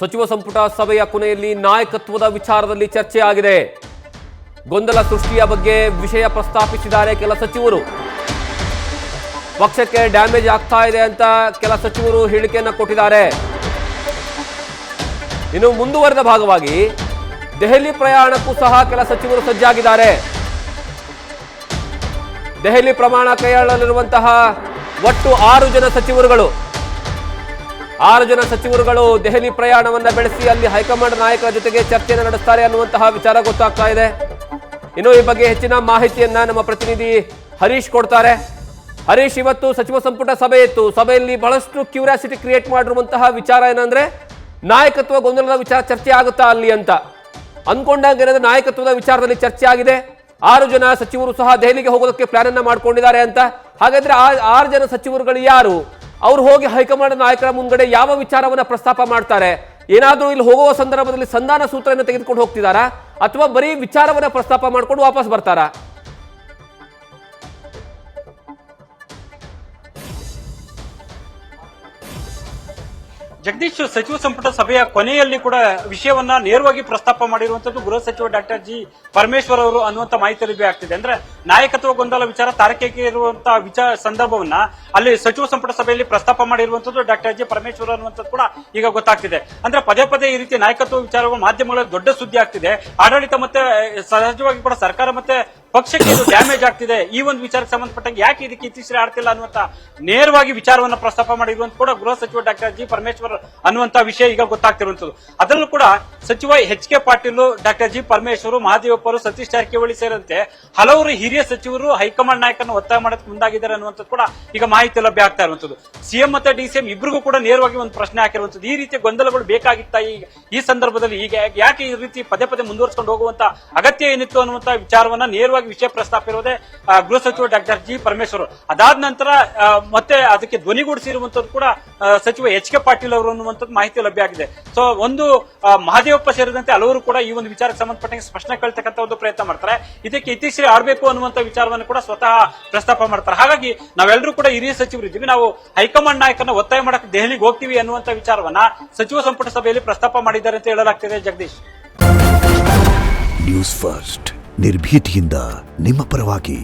ಸಚಿವ ಸಂಪುಟ ಸಭೆಯ ಕೊನೆಯಲ್ಲಿ ನಾಯಕತ್ವದ ವಿಚಾರದಲ್ಲಿ ಚರ್ಚೆ ಆಗಿದೆ. ಗೊಂದಲ ಸೃಷ್ಟಿಯ ಬಗ್ಗೆ ವಿಷಯ ಪ್ರಸ್ತಾಪಿಸಿದ್ದಾರೆ ಕೆಲ ಸಚಿವರು. ಪಕ್ಷಕ್ಕೆ ಡ್ಯಾಮೇಜ್ ಆಗ್ತಾ ಇದೆ ಅಂತ ಕೆಲ ಸಚಿವರು ಹೇಳಿಕೆಯನ್ನು ಕೊಟ್ಟಿದ್ದಾರೆ. ಇನ್ನು ಮುಂದುವರೆದ ಭಾಗವಾಗಿ ದೆಹಲಿ ಪ್ರಯಾಣಕ್ಕೂ ಸಹ ಕೆಲ ಸಚಿವರು ಸಜ್ಜಾಗಿದ್ದಾರೆ. ದೆಹಲಿ ಪ್ರಯಾಣ ಕೈಗೊಳ್ಳಲಿರುವಂತಹ ಒಟ್ಟು 6 ಜನ ಸಚಿವರುಗಳು ದೆಹಲಿ ಪ್ರಯಾಣವನ್ನ ಬೆಳೆಸಿ ಅಲ್ಲಿ ಹೈಕಮಾಂಡ್ ನಾಯಕರ ಜೊತೆಗೆ ಚರ್ಚೆಯನ್ನು ನಡೆಸ್ತಾರೆ ಅನ್ನುವಂತಹ ವಿಚಾರ ಗೊತ್ತಾಗ್ತಾ ಇದೆ. ಇನ್ನು ಈ ಬಗ್ಗೆ ಹೆಚ್ಚಿನ ಮಾಹಿತಿಯನ್ನ ನಮ್ಮ ಪ್ರತಿನಿಧಿ ಹರೀಶ್ ಕೊಡ್ತಾರೆ. ಹರೀಶ್, ಇವತ್ತು ಸಚಿವ ಸಂಪುಟ ಸಭೆ ಇತ್ತು. ಸಭೆಯಲ್ಲಿ ಬಹಳಷ್ಟು ಕ್ಯೂರಿಯಾಸಿಟಿ ಕ್ರಿಯೇಟ್ ಮಾಡಿರುವಂತಹ ವಿಚಾರ ಏನಂದ್ರೆ ನಾಯಕತ್ವ ಗೊಂದಲದ ವಿಚಾರ ಚರ್ಚೆ ಆಗುತ್ತಾ ಅಲ್ಲಿ ಅಂತ ಅನ್ಕೊಂಡಂಗೆ ಏನಾದ್ರೆ ನಾಯಕತ್ವದ ವಿಚಾರದಲ್ಲಿ ಚರ್ಚೆ ಆಗಿದೆ. 6 ಜನ ಸಚಿವರು ಸಹ ದೆಹಲಿಗೆ ಹೋಗೋದಕ್ಕೆ ಪ್ಲಾನ್ ಅನ್ನ ಮಾಡ್ಕೊಂಡಿದ್ದಾರೆ ಅಂತ. ಹಾಗಾದ್ರೆ ಆ 6 ಜನ ಸಚಿವರುಗಳು ಯಾರು? ಅವ್ರು ಹೋಗಿ ಹೈಕಮಾಂಡ್ ನಾಯಕರ ಮುಂಗಡೆ ಯಾವ ವಿಚಾರವನ್ನ ಪ್ರಸ್ತಾಪ ಮಾಡ್ತಾರೆ? ಏನಾದ್ರೂ ಇಲ್ಲಿ ಹೋಗುವ ಸಂದರ್ಭದಲ್ಲಿ ಸಂಧಾನ ಸೂತ್ರವನ್ನು ತೆಗೆದುಕೊಂಡು ಹೋಗ್ತಿದಾರಾ ಅಥವಾ ಬರೀ ವಿಚಾರವನ್ನ ಪ್ರಸ್ತಾಪ ಮಾಡ್ಕೊಂಡು ವಾಪಸ್ ಬರ್ತಾರಾ? ಜಗದೀಶ್, ಸಚಿವ ಸಂಪುಟ ಸಭೆಯ ಕೊನೆಯಲ್ಲಿ ಕೂಡ ವಿಷಯವನ್ನ ನೇರವಾಗಿ ಪ್ರಸ್ತಾಪ ಮಾಡಿರುವಂತದ್ದು ಗೃಹ ಸಚಿವ ಡಾಕ್ಟರ್ ಜಿ ಪರಮೇಶ್ವರ್ ಅವರು ಅನ್ನುವಂತ ಮಾಹಿತಿ ಲಭ್ಯ ಆಗ್ತಿದೆ. ಅಂದ್ರೆ ನಾಯಕತ್ವ ಗೊಂದಲ ವಿಚಾರ ತಾರಕಕ್ಕೆ ಇರುವಂತಹ ಸಂದರ್ಭವನ್ನ ಅಲ್ಲಿ ಸಚಿವ ಸಂಪುಟ ಸಭೆಯಲ್ಲಿ ಪ್ರಸ್ತಾಪ ಮಾಡಿರುವಂತದ್ದು ಡಾಕ್ಟರ್ ಜಿ ಪರಮೇಶ್ವರ್ ಅನ್ನುವಂಥದ್ದು ಕೂಡ ಈಗ ಗೊತ್ತಾಗ್ತಿದೆ. ಅಂದ್ರೆ ಪದೇ ಪದೇ ಈ ರೀತಿ ನಾಯಕತ್ವ ವಿಚಾರಗಳು ಮಾಧ್ಯಮಗಳಲ್ಲಿ ದೊಡ್ಡ ಸುದ್ದಿ ಆಗ್ತಿದೆ. ಆಡಳಿತ ಮತ್ತೆ ಸಹಜವಾಗಿ ಕೂಡ ಸರ್ಕಾರ ಮತ್ತೆ ಪಕ್ಷಕ್ಕೆ ಇದು ಡ್ಯಾಮೇಜ್ ಆಗ್ತಿದೆ. ಈ ಒಂದು ವಿಚಾರಕ್ಕೆ ಸಂಬಂಧಪಟ್ಟಂಗೆ ಯಾಕೆ ಇದಕ್ಕೆ ಇತ್ತೀಚೆಗೆ ಆಡ್ತಿಲ್ಲ ಅನ್ನುವಂತ ನೇರವಾಗಿ ವಿಚಾರವನ್ನ ಪ್ರಸ್ತಾಪ ಮಾಡಿರುವಂತ ಕೂಡ ಗೃಹ ಸಚಿವ ಡಾಕ್ಟರ್ ಜಿ ಪರಮೇಶ್ವರ್ ಅನ್ನುವಂತ ವಿಷಯ ಈಗ ಗೊತ್ತಾಗ್ತಿರುವಂತದ್ದು. ಅದರಲ್ಲೂ ಕೂಡ ಸಚಿವ H K Patil, doctor G Parameshwar, ಮಹಾದೇವಪ್ಪರು, ಸತೀಶ್ ಜಾರಕಿಹೊಳಿ ಸೇರಿದಂತೆ ಹಲವರು ಹಿರಿಯ ಸಚಿವರು ಹೈಕಮಾಂಡ್ ನಾಯಕರನ್ನು ಒತ್ತಾಯ ಮಾಡೋಕೆ ಮುಂದಾಗಿದ್ದಾರೆ ಅನ್ನುವಂಥದ್ದು ಕೂಡ ಈಗ ಮಾಹಿತಿ ಲಭ್ಯ ಆಗ್ತಾ ಇರುವಂತದ್ದು. ಸಿಎಂ ಮತ್ತೆ ಡಿಸಿಎಂ ಇಬ್ಬರಿಗೂ ಕೂಡ ನೇರವಾಗಿ ಒಂದು ಪ್ರಶ್ನೆ ಹಾಕಿರುವಂತದ್ದು. ಈ ರೀತಿಯ ಗೊಂದಲಗಳು ಬೇಕಾಗಿತ್ತ ಈ ಸಂದರ್ಭದಲ್ಲಿ? ಈಗ ಯಾಕೆ ಈ ರೀತಿ ಪದೇ ಪದೇ ಮುಂದುವರಿಸಿಕೊಂಡು ಹೋಗುವಂತ ಅಗತ್ಯ ಏನಿತ್ತು ಅನ್ನುವಂತ ವಿಚಾರವನ್ನ ನೇರವಾಗಿ ವಿಷಯ ಪ್ರಸ್ತಾಪ ಇರೋದೇ ಗೃಹ ಸಚಿವ ಡಾಕ್ಟರ್ ಜಿ ಪರಮೇಶ್ವರ್. ಅದಾದ ನಂತರ ಮತ್ತೆ ಅದಕ್ಕೆ ಧ್ವನಿಗೂಡಿಸಿರುವಂತದ್ದು ಕೂಡ ಸಚಿವ ಎಚ್ ಕೆ ಪಾಟೀಲ್ ಅವರು ಅನ್ನುವಂಥದ್ದು ಮಾಹಿತಿ ಲಭ್ಯ ಆಗಿದೆ. ಸೊ ಒಂದು ಮಹಾದೇವಪ್ಪ ಸೇರಿದಂತೆ ಹಲವರು ಕೂಡ ಈ ಒಂದು ವಿಚಾರಕ್ಕೆ ಸಂಬಂಧಪಟ್ಟಂಗೆ ಸ್ಪಷ್ಟನೆ ಕೇಳ್ತಕ್ಕಂಥ ಒಂದು ಪ್ರಯತ್ನ ಮಾಡ್ತಾರೆ. ಇದಕ್ಕೆ ಇತ್ತೀಚೆಗೆ ಆಡಬೇಕು ಅನ್ನುವಂತ ವಿಚಾರವನ್ನು ಕೂಡ ಸ್ವತಃ ಪ್ರಸ್ತಾಪ ಮಾಡ್ತಾರೆ. ಹಾಗಾಗಿ ನಾವೆಲ್ಲರೂ ಕೂಡ ಹಿರಿಯ ಸಚಿವರು ಇದ್ದೀವಿ, ನಾವು ಹೈಕಮಾಂಡ್ ನಾಯಕರನ್ನ ಒತ್ತಾಯ ಮಾಡಕ್ಕೆ ದೆಹಲಿಗೆ ಹೋಗ್ತೀವಿ ಅನ್ನುವಂತ ವಿಚಾರವನ್ನ ಸಚಿವ ಸಂಪುಟ ಸಭೆಯಲ್ಲಿ ಪ್ರಸ್ತಾಪ ಮಾಡಿದ್ದಾರೆ ಅಂತ ಹೇಳಲಾಗ್ತಿದೆ. ಜಗದೀಶ್, ನ್ಯೂಸ್ ಫಸ್ಟ್ ನಿರ್ಭೀತಿಯಿಂದ ನಿಮ್ಮ ಪರವಾಗಿ.